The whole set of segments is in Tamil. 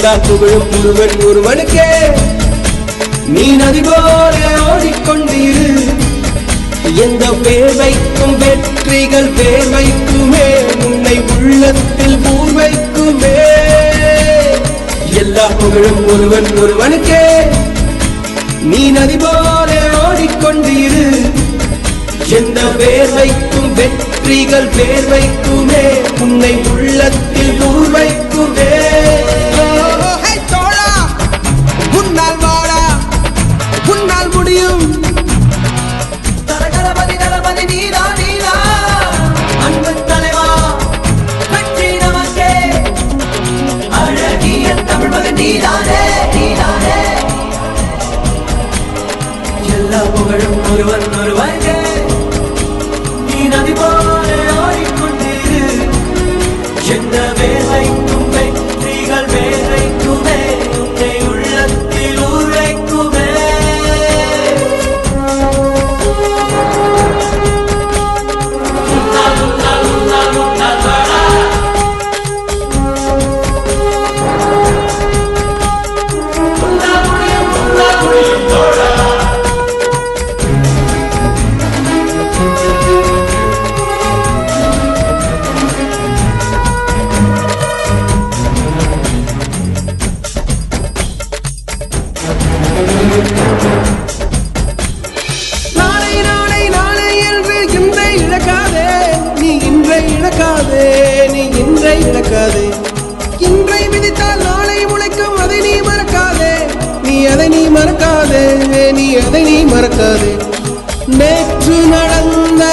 எல்லா புகழும் ஒருவன் ஒருவனுக்கே. நீ நதி போல ஓடிக்கொண்டிரு. எந்த வேர்வைக்கும் வெற்றிகள் வேர்வைக்குமே, உன்னை உள்ளத்தில் பூர்வைக்குமே. எல்லா புகழும் ஒருவன் ஒருவனுக்கே. நீ நதி போல ஓடிக்கொண்டிரு. எந்த வேர்வைக்கும் வெற்றிகள் வேர்வைக்குமே, உன்னை உள்ளத்தில் பூர்வைக்குமே. தோழா முன்னால் வாடா, உன்னால் முடியும். தலதளபதி தளபதி நீதா நீதா, அன்பு தலைவா வெற்றி நமக்கே. அழகிய தமிழ் மகன் நீதானே நீதானே. எல்லா புகழும் ஒருவன் ஒருவனுக்கே. நீ நதி போல ஓடிக்கொண்டிரு. எந்த வேலைக்கும் வெற்றிகள் வேலைக்குமே, உன்னை உள்ளத்தில் ஊரைக்குமே. நாளை நாளை நாளை என்று இன்றை இழக்காதே, நீ இன்றை இழக்காதே, நீ இன்றை இழக்காதே. இன்றை விதித்தால் நாளை முளைக்கும், அதை நீ மறக்காதே, நீ அதை நீ மறக்காதே, நீ அதை நீ மறக்காதே. நேற்று நடந்த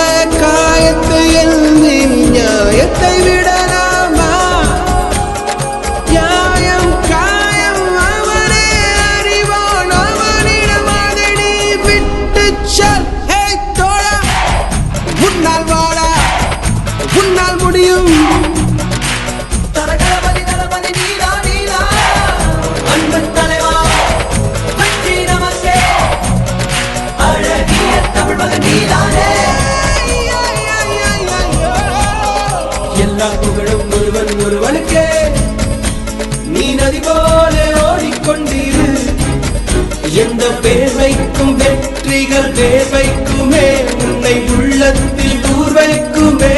காயத்தை எழுதி நியாயத்தை விடலாமா? நியாயம் காயம் அவனே அறிவான், அவனிடம் அதை நீ விட்டுச் செல். ஹே தோழா முன்னால் வாடா, உன்னால் முடியும். தலதளபதி தளபதி நீதா நீதா, அன்பு தலைவா வெற்றி நமக்கே. அழகிய தமிழ் மகன் நீதானே. எல்லா புகழும் ஒருவன் ஒருவனுக்கே. நீ நதி போல ஓடிக்கொண்டிரு. எந்த வேர்வைக்கும் வெற்றிகள் வேர்வைக்குமே, உன்னை உள்ளத்தில் பூர்வைக்குமே.